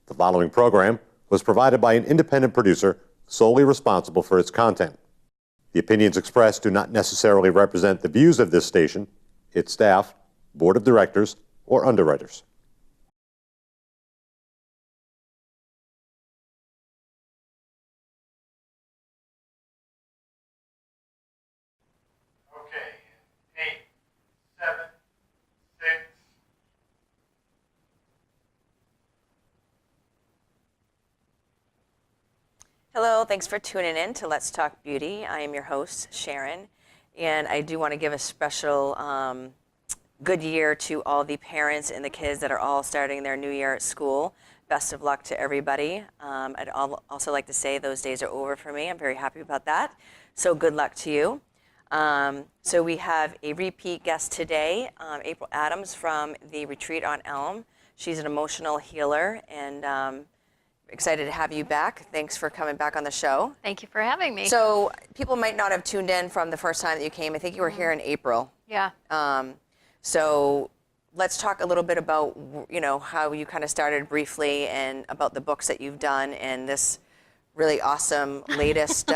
The following program was provided by an independent producer solely responsible for its content. The opinions expressed do not necessarily represent the views of this station, its staff, board of directors, or underwriters. Okay, 8, 7, 6. Hello, thanks for tuning in to Let's Talk Beauty. I am your host, Sharon, and I do want to give a special good year to all the parents and the kids that are all starting their new year at school. Best of luck to everybody. I'd also like to say those days are over for me. I'm very happy about that. So good luck to you. So we have a repeat guest today, April Adams from the Retreat on Elm. She's an emotional healer, and excited to have you back. Thanks for coming back on the show. Thank you for having me. So people might not have tuned in from the first time that you came. I think you were here in April. Yeah. So let's talk a little bit about, you know, how you kind of started briefly and about the books that you've done and this really awesome latest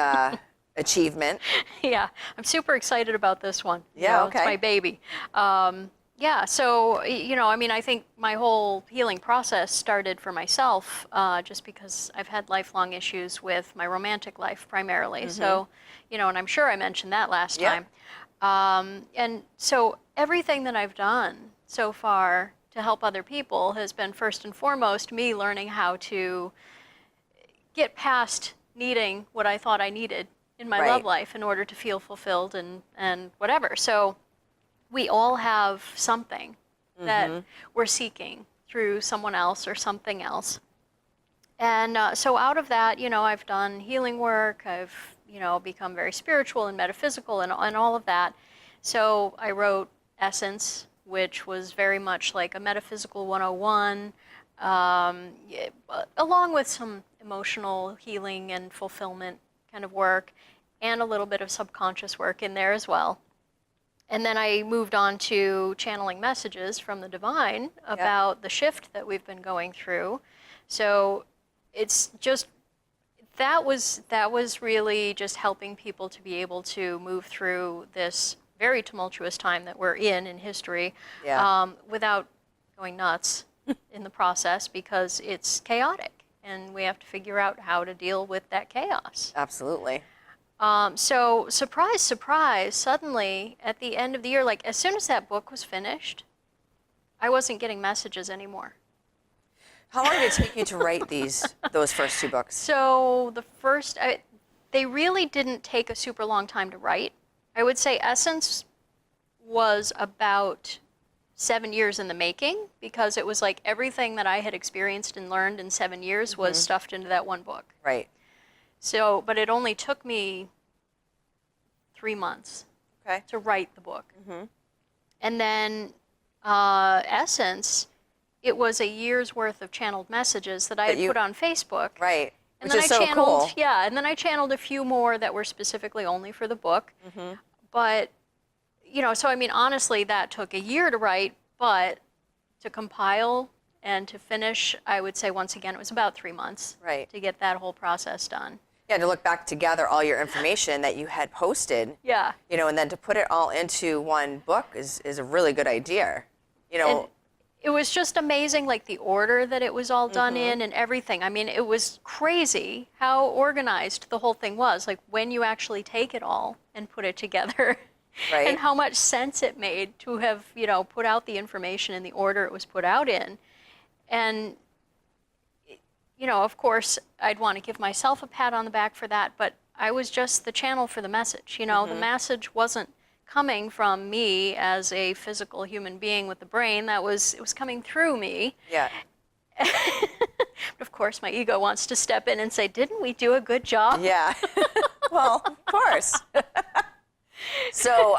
achievement. Yeah, I'm super excited about this one. Yeah, okay. It's my baby. Yeah, so, you know, I mean, I think my whole healing process started for myself just because I've had lifelong issues with my romantic life primarily. So, you know, and I'm sure I mentioned that last time. And so everything that I've done so far to help other people has been first and foremost me learning how to get past needing what I thought I needed in my love life in order to feel fulfilled and whatever. So we all have something that we're seeking through someone else or something else. And so out of that, you know, I've done healing work, I've, you know, become very spiritual and metaphysical and all of that. So I wrote Essence, which was very much like a metaphysical 101, along with some emotional healing and fulfillment kind of work, and a little bit of subconscious work in there as well. And then I moved on to channeling messages from the divine about the shift that we've been going through. So it's just, that was really just helping people to be able to move through this very tumultuous time that we're in history without going nuts in the process, because it's chaotic and we have to figure out how to deal with that chaos. Absolutely. So surprise, surprise, suddenly at the end of the year, like as soon as that book was finished, I wasn't getting messages anymore. How long did it take you to write those first two books? So the first, they really didn't take a super long time to write. I would say Essence was about 7 years in the making, because it was like everything that I had experienced and learned in 7 years was stuffed into that one book. Right. So, but it only took me 3 months to write the book. And then Essence, it was a year's worth of channeled messages that I had put on Facebook. Right. And Which then is I so channeled, cool. yeah, and then I channeled a few more that were specifically only for the book. But, you know, so I mean, honestly, that took a year to write, but to compile and to finish, I would say once again, it was about 3 months to get that whole process done. Yeah, to look back to gather all your information that you had posted. Yeah. You know, and then to put it all into one book is a really good idea. You know. And it was just amazing, like the order that it was all done in and everything. I mean, it was crazy how organized the whole thing was. Like when you actually take it all and put it together, and how much sense it made to have, you know, put out the information in the order it was put out in. And, you know, of course, I'd want to give myself a pat on the back for that, but I was just the channel for the message. You know, the message wasn't coming from me as a physical human being with the brain. It was coming through me. Yeah. But of course, my ego wants to step in and say, didn't we do a good job? Yeah. Well, of course. So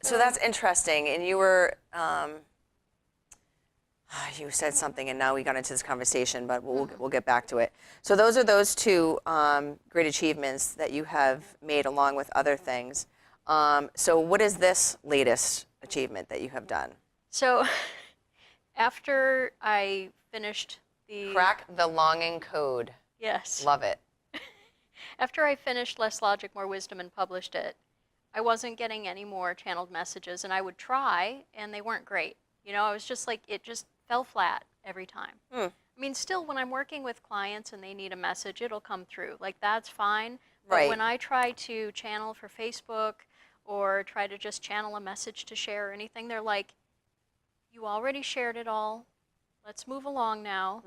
that's interesting. And you were, you said something, and now we got into this conversation, but we'll get back to it. So those are those two great achievements that you have made, along with other things. So what is this latest achievement that you have done? So after I finished Crack the longing code. Yes. Love it. After I finished Less Logic, More Wisdom and published it, I wasn't getting any more channeled messages, and I would try, and they weren't great. You know, I was just like, it just fell flat every time. I mean, still, when I'm working with clients and they need a message, it'll come through. Like, that's fine. But Right. when I try to channel for Facebook or try to just channel a message to share or anything, they're like, you already shared it all. Let's move along now.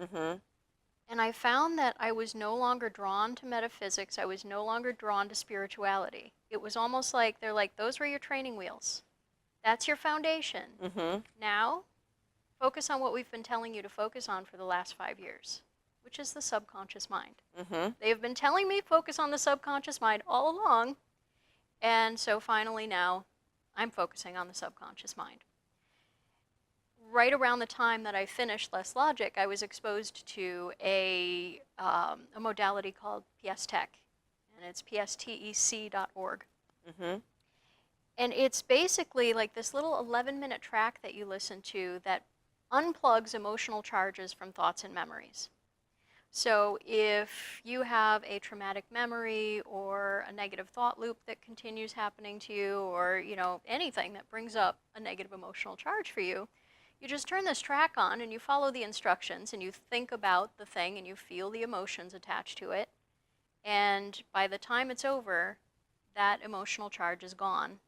And I found that I was no longer drawn to metaphysics. I was no longer drawn to spirituality. It was almost like they're like, those were your training wheels. That's your foundation. Now, focus on what we've been telling you to focus on for the last 5 years, which is the subconscious mind. They have been telling me focus on the subconscious mind all along. And so finally now, I'm focusing on the subconscious mind. Right around the time that I finished Less Logic, I was exposed to a modality called PS Tech, and it's pstec.org. And it's basically like this little 11-minute track that you listen to that unplugs emotional charges from thoughts and memories. So if you have a traumatic memory or a negative thought loop that continues happening to you, or you know, anything that brings up a negative emotional charge for you, you just turn this track on and you follow the instructions and you think about the thing and you feel the emotions attached to it. And by the time it's over, that emotional charge is gone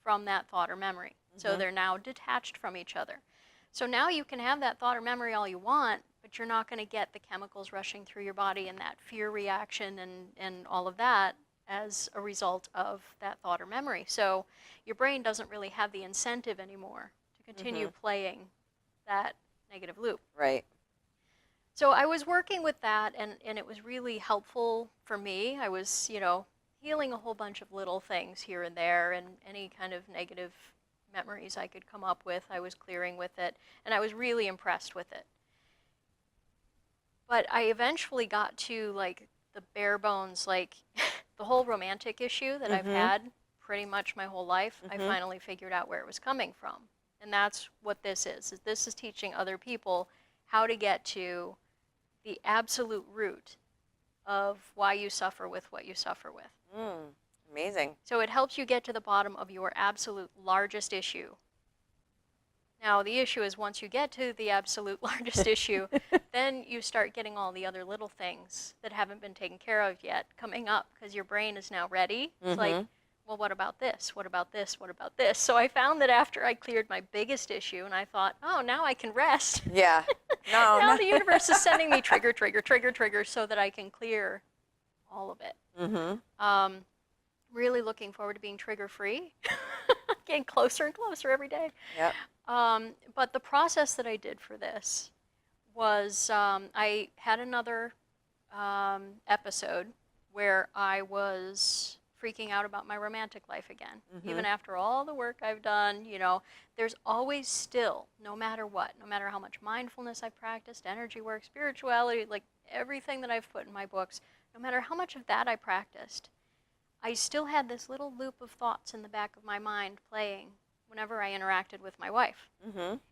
from that thought or memory. So they're now detached from each other. So now you can have that thought or memory all you want, but you're not going to get the chemicals rushing through your body and that fear reaction and all of that as a result of that thought or memory. So your brain doesn't really have the incentive anymore continue playing that negative loop. Right. So I was working with that, and it was really helpful for me. I was, you know, healing a whole bunch of little things here and there, and any kind of negative memories I could come up with, I was clearing with it, and I was really impressed with it. But I eventually got to, like, the bare bones, like, the whole romantic issue that I've had pretty much my whole life. I finally figured out where it was coming from. And that's what this is. This is teaching other people how to get to the absolute root of why you suffer with what you suffer with. Amazing. So it helps you get to the bottom of your absolute largest issue. Now, the issue is once you get to the absolute largest issue, then you start getting all the other little things that haven't been taken care of yet coming up because your brain is now ready. It's like, well, what about this? What about this? What about this? So I found that after I cleared my biggest issue and I thought, oh, now I can rest. Yeah. No. Now the universe is sending me trigger, trigger, trigger, trigger so that I can clear all of it. Really looking forward to being trigger-free. Getting closer and closer every day. Yep. But the process that I did for this was I had another episode where I was freaking out about my romantic life again. Even after all the work I've done, you know, there's always still, no matter what, no matter how much mindfulness I've practiced, energy work, spirituality, like everything that I've put in my books, no matter how much of that I practiced, I still had this little loop of thoughts in the back of my mind playing whenever I interacted with my wife.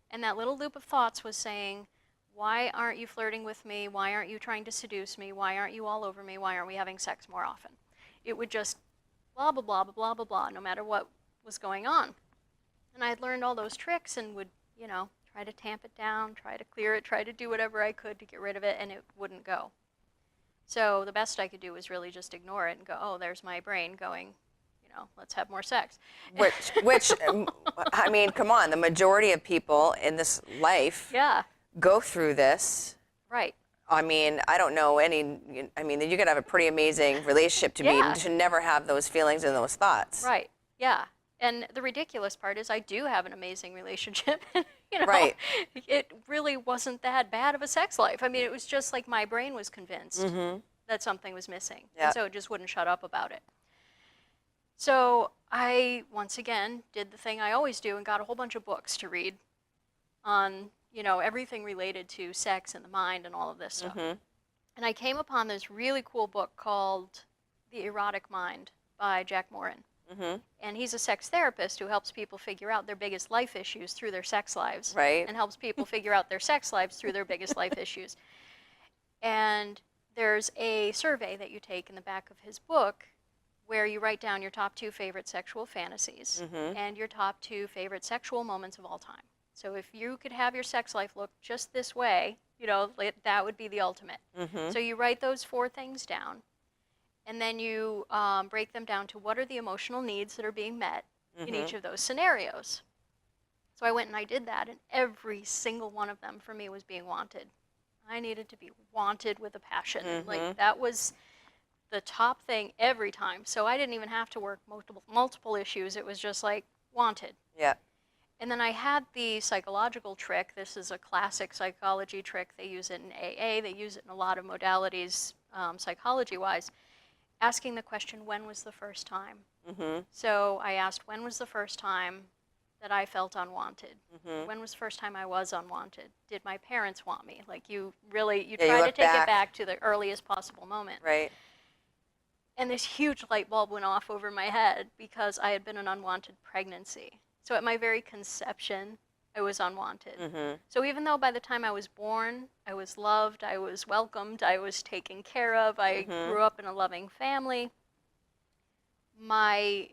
And that little loop of thoughts was saying, why aren't you flirting with me? Why aren't you trying to seduce me? Why aren't you all over me? Why aren't we having sex more often? It would just blah, blah, blah, blah, blah, blah, blah, no matter what was going on. And I had learned all those tricks and would, you know, try to tamp it down, try to clear it, try to do whatever I could to get rid of it, and it wouldn't go. So the best I could do was really just ignore it and go, oh, there's my brain going, you know, let's have more sex. Which I mean, come on, the majority of people in this life go through this. Right. I mean, I don't know any, I mean, you could have a pretty amazing relationship to be, to never have those feelings and those thoughts. Right, yeah. And the ridiculous part is I do have an amazing relationship. You know, right. It really wasn't that bad of a sex life. I mean, it was just like my brain was convinced that something was missing. And so it just wouldn't shut up about it. So I, once again, did the thing I always do and got a whole bunch of books to read on, you know, everything related to sex and the mind and all of this stuff. And I came upon this really cool book called The Erotic Mind by Jack Morin. And he's a sex therapist who helps people figure out their biggest life issues through their sex lives. Right. And helps people figure out their sex lives through their biggest life issues. And there's a survey that you take in the back of his book where you write down your top 2 favorite sexual fantasies and your top 2 favorite sexual moments of all time. So if you could have your sex life look just this way, you know, that would be the ultimate. So you write those 4 things down, and then you break them down to what are the emotional needs that are being met in each of those scenarios. So I went and I did that, and every single one of them for me was being wanted. I needed to be wanted with a passion. Like, that was the top thing every time. So I didn't even have to work multiple issues. It was just like wanted. Yeah. And then I had the psychological trick. This is a classic psychology trick. They use it in AA. They use it in a lot of modalities, psychology-wise. Asking the question, when was the first time? So I asked, when was the first time that I felt unwanted? When was the first time I was unwanted? Did my parents want me? Like, you try to take it back to the earliest possible moment. Right. And this huge light bulb went off over my head because I had been an unwanted pregnancy. So at my very conception, I was unwanted. So even though by the time I was born, I was loved, I was welcomed, I was taken care of, I grew up in a loving family, my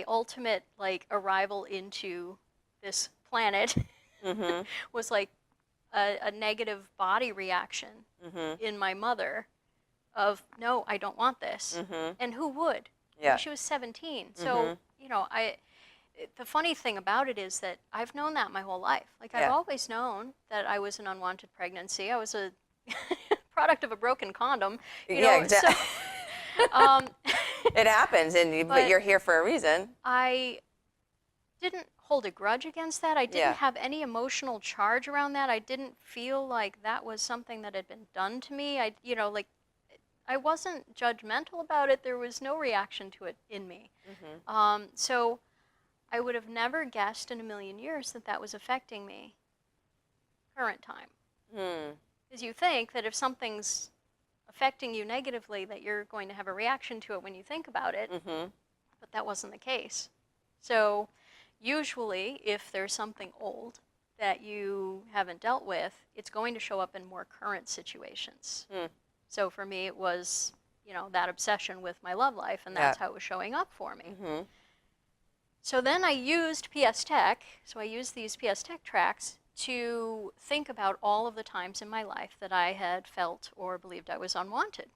ultimate, like, arrival into this planet was like a negative body reaction in my mother of, no, I don't want this. And who would? Yeah. She was 17. So, you know, the funny thing about it is that I've known that my whole life. Like, I've always known that I was an unwanted pregnancy. I was a product of a broken condom. You know, exactly. So, it happens, but you're here for a reason. I didn't hold a grudge against that. I didn't have any emotional charge around that. I didn't feel like that was something that had been done to me. I wasn't judgmental about it. There was no reaction to it in me. So I would have never guessed in a million years that that was affecting me current time. Because you think that if something's affecting you negatively, that you're going to have a reaction to it when you think about it, but that wasn't the case. So usually, if there's something old that you haven't dealt with, it's going to show up in more current situations. So for me, it was, you know, that obsession with my love life, and that's how it was showing up for me. So then I used PS Tech, so I used these PS Tech tracks to think about all of the times in my life that I had felt or believed I was unwanted.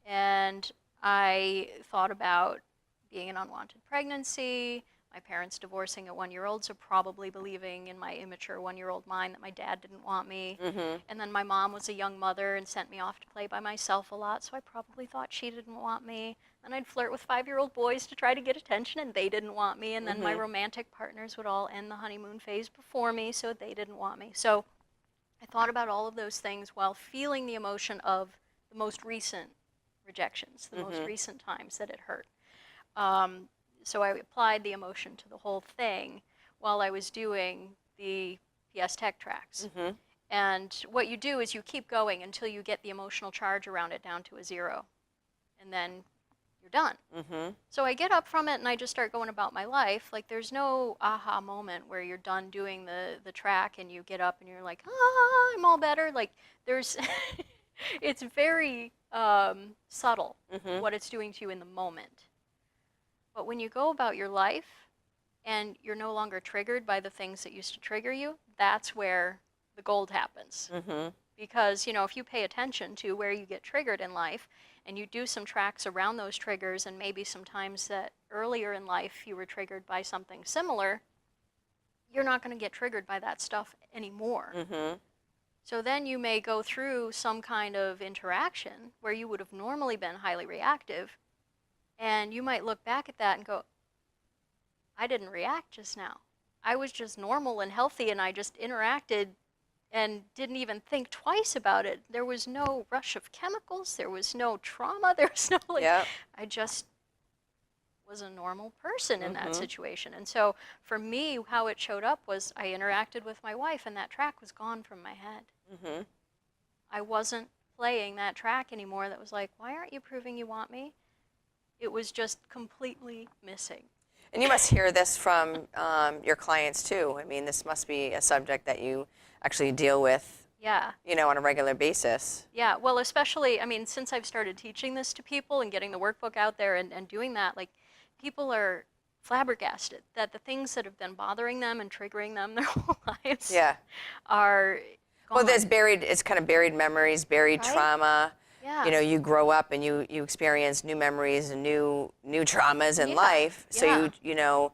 And I thought about being an unwanted pregnancy, my parents divorcing at 1-year-old, so probably believing in my immature 1-year-old mind that my dad didn't want me. And then my mom was a young mother and sent me off to play by myself a lot, so I probably thought she didn't want me. And I'd flirt with 5-year-old boys to try to get attention, and they didn't want me. And then my romantic partners would all end the honeymoon phase before me, so they didn't want me. So I thought about all of those things while feeling the emotion of the most recent rejections, the most recent times that it hurt. So I applied the emotion to the whole thing while I was doing the PS Tech tracks. And what you do is you keep going until you get the emotional charge around it down to a 0. And then you're done. So I get up from it and I just start going about my life. Like, there's no aha moment where you're done doing the track and you get up and you're like, I'm all better. Like, there's, it's very subtle what it's doing to you in the moment. But when you go about your life and you're no longer triggered by the things that used to trigger you, that's where the gold happens. Because, you know, if you pay attention to where you get triggered in life and you do some tracks around those triggers, and maybe sometimes that earlier in life you were triggered by something similar, you're not going to get triggered by that stuff anymore. So then you may go through some kind of interaction where you would have normally been highly reactive, and you might look back at that and go, I didn't react just now. I was just normal and healthy, and I just interacted and didn't even think twice about it. There was no rush of chemicals. There was no trauma. There was no, I just was a normal person in that situation. And so for me, how it showed up was I interacted with my wife, and that track was gone from my head. I wasn't playing that track anymore that was like, why aren't you proving you want me? It was just completely missing. And you must hear this from your clients too. I mean, this must be a subject that you actually deal with Yeah. you know, on a regular basis. Yeah, well, especially, I mean, since I've started teaching this to people and getting the workbook out there and doing that, like, people are flabbergasted that the things that have been bothering them and triggering them their whole lives Yeah. are gone. Well, it's kind of buried memories, buried Right? trauma. Yeah. You know, you grow up and you experience new memories and new traumas in Yeah. life. So Yeah. you know,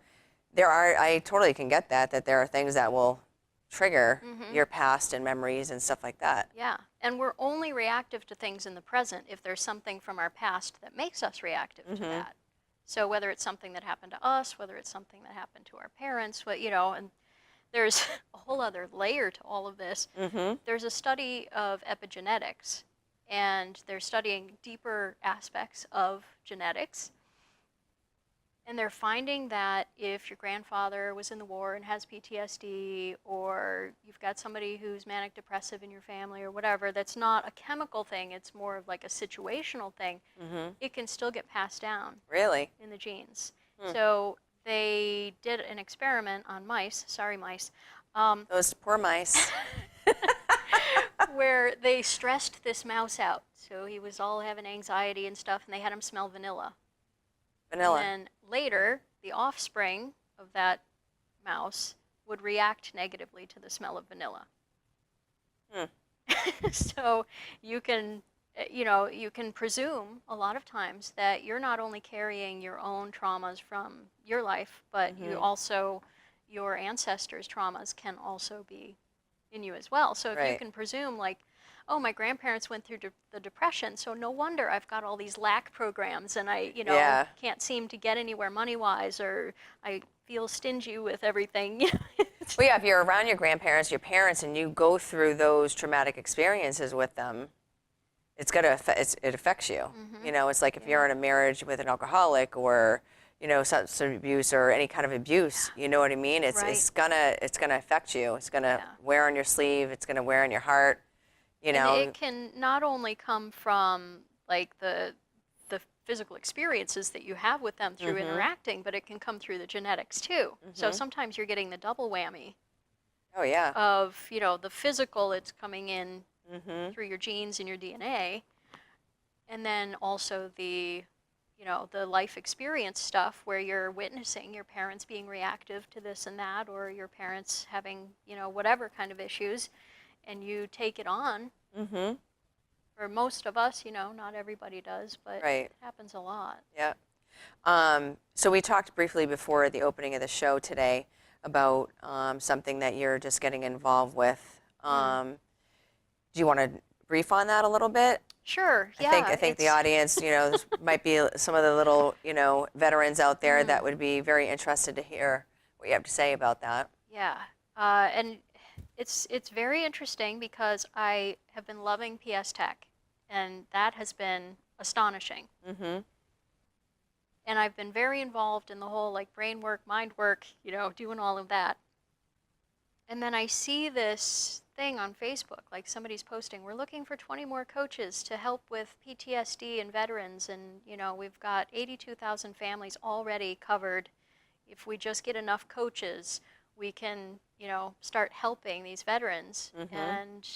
I totally can get that there are things that will trigger your past and memories and stuff like that. Yeah, and we're only reactive to things in the present if there's something from our past that makes us reactive to that. So whether it's something that happened to us, whether it's something that happened to our parents, you know, and there's a whole other layer to all of this. There's a study of epigenetics, and they're studying deeper aspects of genetics. And they're finding that if your grandfather was in the war and has PTSD, or you've got somebody who's manic depressive in your family or whatever, that's not a chemical thing, it's more of like a situational thing, it can still get passed down Really? in the genes. So they did an experiment on mice, sorry mice, Those poor mice. where they stressed this mouse out. So he was all having anxiety and stuff, and they had him smell vanilla. Vanilla. And then later, the offspring of that mouse would react negatively to the smell of vanilla. So you can, you know, you can presume a lot of times that you're not only carrying your own traumas from your life, but you also, your ancestors' traumas can also be in you as well. So if you Right. can presume, like, oh, my grandparents went through the Depression, so no wonder I've got all these lack programs, and I, you know, Yeah. can't seem to get anywhere money-wise, or I feel stingy with everything. Well, yeah, if you're around your grandparents, your parents, and you go through those traumatic experiences with them, it's gonna it affects you. You know, it's like if you're in a marriage with an alcoholic, or you know, substance abuse or any kind of abuse. You know what I mean? It's Right. it's gonna affect you. It's gonna Yeah. wear on your sleeve. It's gonna wear on your heart. You And know. it can not only come from like the physical experiences that you have with them through interacting, but it can come through the genetics too. So sometimes you're getting the double whammy Oh yeah. of, you know, the physical, it's coming in through your genes and your DNA, and then also the, you know, the life experience stuff where you're witnessing your parents being reactive to this and that, or your parents having, you know, whatever kind of issues, and you take it on. For most of us, you know, not everybody does, but Right. it happens a lot. Yeah. So we talked briefly before the opening of the show today about something that you're just getting involved with. Do you want to brief on that a little bit? Sure. Yeah. I think the audience, you know, this might be some of the little, you know, veterans out there that would be very interested to hear what you have to say about that. Yeah. And it's very interesting because I have been loving PS Tech, and that has been astonishing. And I've been very involved in the whole like brain work, mind work, you know, doing all of that. And then I see this thing on Facebook, like somebody's posting, we're looking for 20 more coaches to help with PTSD and veterans, and you know, we've got 82,000 families already covered. If we just get enough coaches, we can, you know, start helping these veterans. And,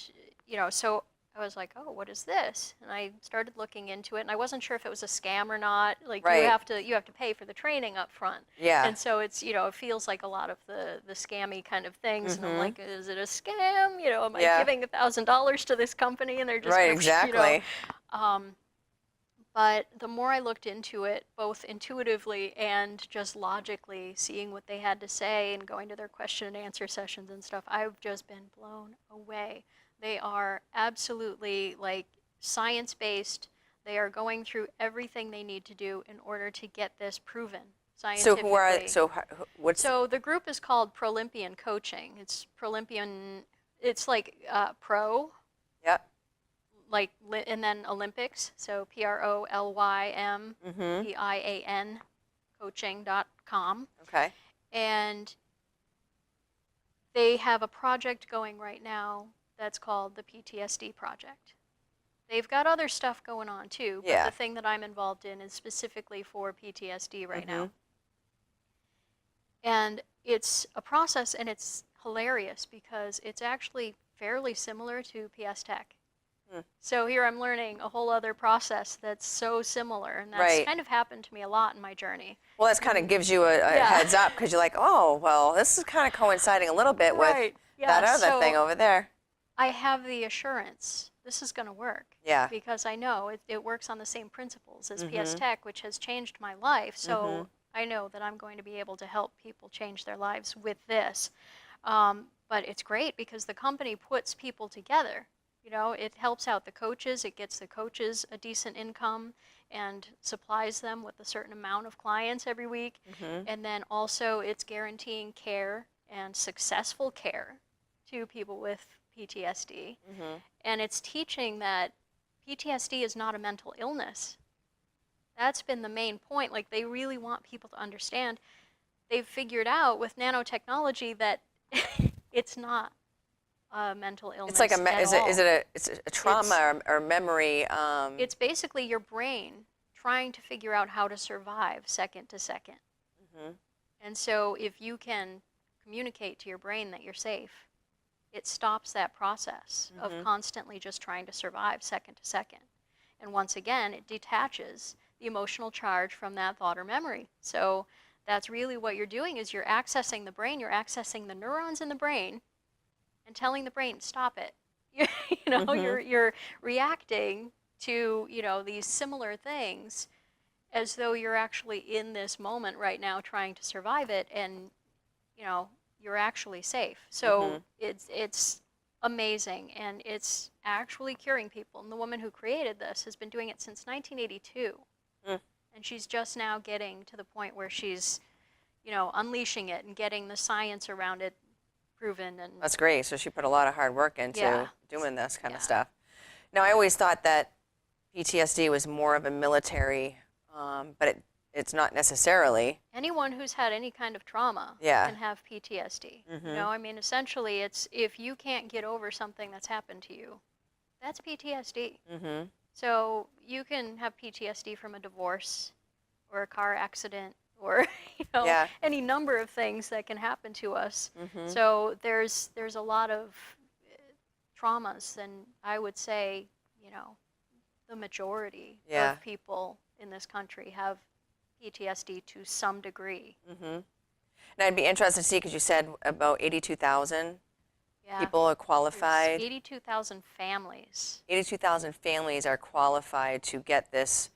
you know, so I was like, oh, what is this? And I started looking into it, and I wasn't sure if it was a scam or not. Like, Right. you have to pay for the training up front. Yeah. And so it's, you know, it feels like a lot of the scammy kind of things. And I'm like, is it a scam? You know, am I giving $1,000 to this company and they're just Right, gonna, exactly. You know, but the more I looked into it, both intuitively and just logically, seeing what they had to say and going to their question and answer sessions and stuff, I've just been blown away. They are absolutely like science-based. They are going through everything they need to do in order to get this proven So scientifically. what's So the group is called Prolympian Coaching. It's Prolympian. It's like pro, Yep. like, and then Olympics. So PROLYMPIAN coaching.com. Okay. And they have a project going right now that's called the PTSD Project. They've got other stuff going on too, but Yeah. the thing that I'm involved in is specifically for PTSD right now. And it's a process, and it's hilarious because it's actually fairly similar to PS Tech. So here I'm learning a whole other process that's so similar, and that's Right. kind of happened to me a lot in my journey. Well, that kind of gives you a Yeah. heads up because you're like, oh, well, this is kind of coinciding a little bit with Right. that Yeah, other so thing over there. I have the assurance this is going to work. Yeah. Because I know it works on the same principles as Mm-hmm. PS Tech, which has changed my life. So I know that I'm going to be able to help people change their lives with this. But it's great because the company puts people together. You know, it helps out the coaches. It gets the coaches a decent income and supplies them with a certain amount of clients every week. And then also it's guaranteeing care and successful care to people with PTSD. And it's teaching that PTSD is not a mental illness. That's been the main point. Like, they really want people to understand. They've figured out with nanotechnology that it's not a mental illness. It's like it's a trauma or memory? It's basically your brain trying to figure out how to survive second to second. And so if you can communicate to your brain that you're safe, it stops that process of constantly just trying to survive second to second. And once again, it detaches the emotional charge from that thought or memory. So that's really what you're doing, is you're accessing the brain, you're accessing the neurons in the brain and telling the brain, stop it. You're reacting to, these similar things as though you're actually in this moment right now trying to survive it, and, you're actually safe. So it's amazing, and it's actually curing people. And the woman who created this has been doing it since 1982. And she's just now getting to the point where she's, unleashing it and getting the science around it proven. And That's great. So she put a lot of hard work into Yeah. doing this kind of Yeah. stuff. Now, I always thought that PTSD was more of a military, but it's not necessarily. anyone who's had any kind of trauma Yeah. can have PTSD. I mean, essentially, it's if you can't get over something that's happened to you, that's PTSD. So you can have PTSD from a divorce or a car accident or Yeah. any number of things that can happen to us. So there's a lot of traumas, and I would say the majority Yeah. of people in this country have PTSD to some degree. And I'd be interested to see, because you said about 82,000 Yeah. people are There's qualified. 82,000 families. 82,000 families are qualified to get this.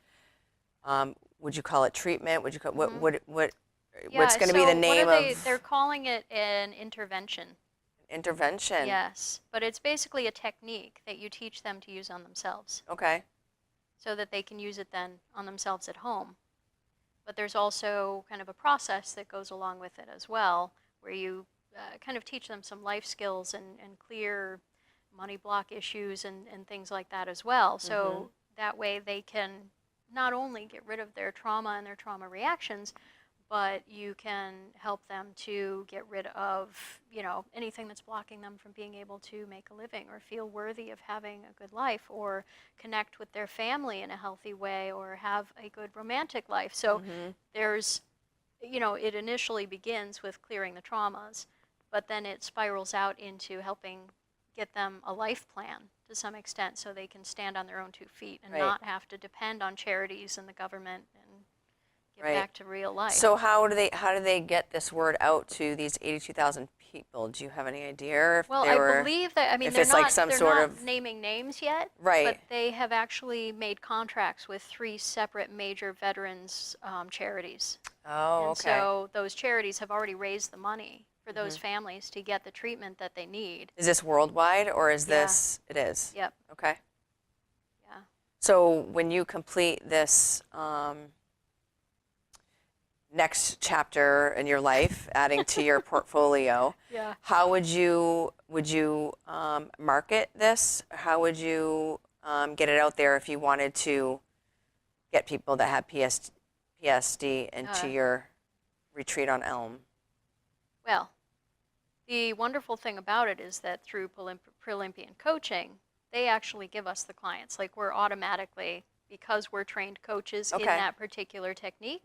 Would you call it treatment? Would you call what's going to be so the name what are of they're calling it an intervention. intervention? Yes, but it's basically a technique that you teach them to use on themselves Okay. so that they can use it then on themselves at home. But there's also kind of a process that goes along with it as well, where you kind of teach them some life skills and clear money block issues and things like that as well. So that way they can not only get rid of their trauma and their trauma reactions, but you can help them to get rid of, anything that's blocking them from being able to make a living or feel worthy of having a good life or connect with their family in a healthy way or have a good romantic life. So there's, it initially begins with clearing the traumas, but then it spirals out into helping get them a life plan to some extent so they can stand on their own 2 feet and Right. not have to depend on charities and the government and get Right. back to real life. So how do they get this word out to these 82,000 people? Do you have any idea if Well, they I were? believe that, if they're it's like not, some they're sort not of- naming names yet, Right. but they have actually made contracts with 3 separate major veterans charities. Oh, And okay. so those charities have already raised the money for those families to get the treatment that they need. Is this worldwide, or is Yeah. this? It is. Yep. Okay. Yeah. So when you complete this next chapter in your life, adding to your portfolio, Yeah. how would you market this? How would you get it out there if you wanted to get people that have PSD into your retreat on Elm? Well, the wonderful thing about it is that through Prolympian coaching, they actually give us the clients. Like, we're automatically, because we're trained coaches in Okay. that particular technique,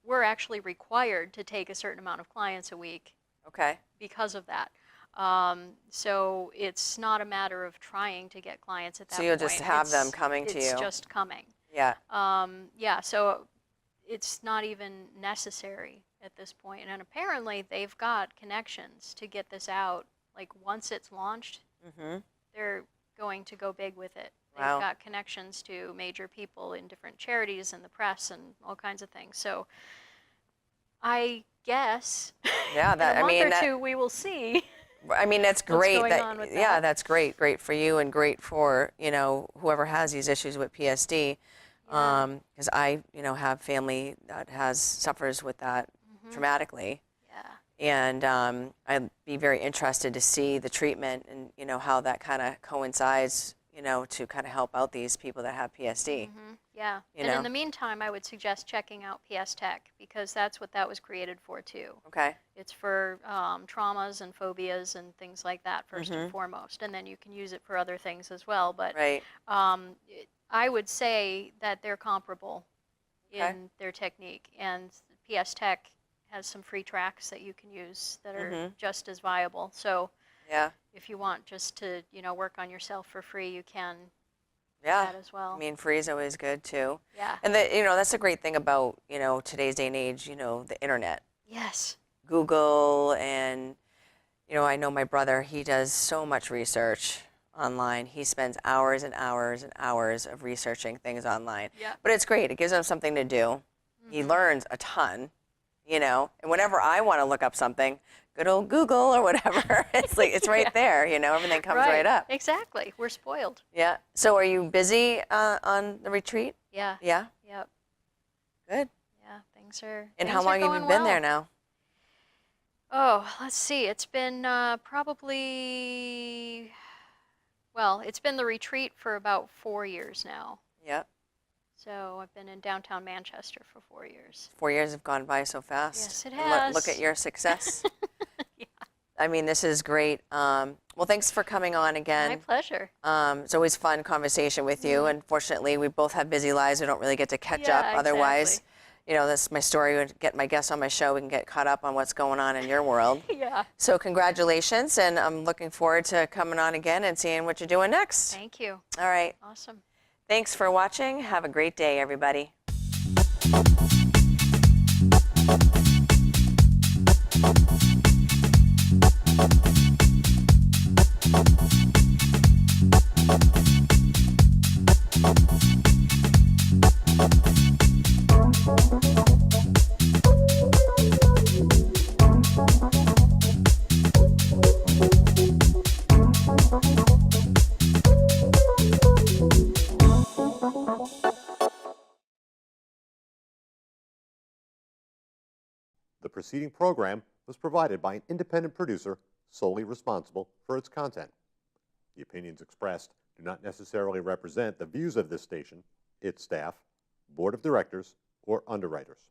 we're actually required to take a certain amount of clients a week Okay. because of that. So it's not a matter of trying to get clients at that So point. you'll just have them It's- coming to you. It's just coming. Yeah. Yeah, so it's not even necessary at this point. And apparently they've got connections to get this out. Like once it's launched, they're going to go big with it. They've Wow. got connections to major people in different charities and the press and all kinds of things. So I guess Yeah, that, in a I month mean, or that, two we will see. I mean, that's what's great. going That, on with yeah, that. that's great. Great for you and great for, you know, whoever has these issues with PSD. Yeah. Because I, you know, have family that suffers with that traumatically. Yeah. And I'd be very interested to see the treatment and, you know, how that kind of coincides, you know, to kind of help out these people that have PSD. Yeah. You And know. in the meantime, I would suggest checking out PS Tech because that's what that was created for too. Okay. It's for traumas and phobias and things like that first and foremost, and then you can use it for other things as well. But Right. I would say that they're comparable Okay. in their technique, and PS Tech has some free tracks that you can use that are just as viable. So Yeah. if you want just to, you know, work on yourself for free, you can Yeah. that as well. I mean, free is always good too. Yeah. And you know, that's a great thing about, you know, today's day and age, you know, the internet. Yes. Google and, you know, I know my brother, he does so much research online. He spends hours and hours and hours of researching things online. Yeah. But it's great. It gives him something to do. He learns a ton, you know, and whenever I want to look up something, good old Google or whatever, it's like, it's right there, you know, everything comes right up. Exactly. We're spoiled. Yeah. So are you busy on the retreat? Yeah. Yeah. Yep. Good. Yeah. Things are. And things how are long have going you been there well. now? Oh, let's see. It's been probably. Well, it's been the retreat for about 4 years now. Yep. So I've been in downtown Manchester for 4 years. 4 years have gone by so fast. Yes, it And has. look at your success. Yeah. I mean, this is great. Well, thanks for coming on again. My pleasure. It's always fun conversation with you. Unfortunately, we both have busy lives. We don't really get to catch up. Yeah, Otherwise, exactly. you know, that's my story. Would get my guests on my show. We can get caught up on what's going on in your world. Yeah. So congratulations, and I'm looking forward to coming on again and seeing what you're doing next. Thank you. All right. Awesome. Thanks for watching. Have a great day, everybody. The preceding program was provided by an independent producer solely responsible for its content. The opinions expressed do not necessarily represent the views of this station, its staff, board of directors, or underwriters.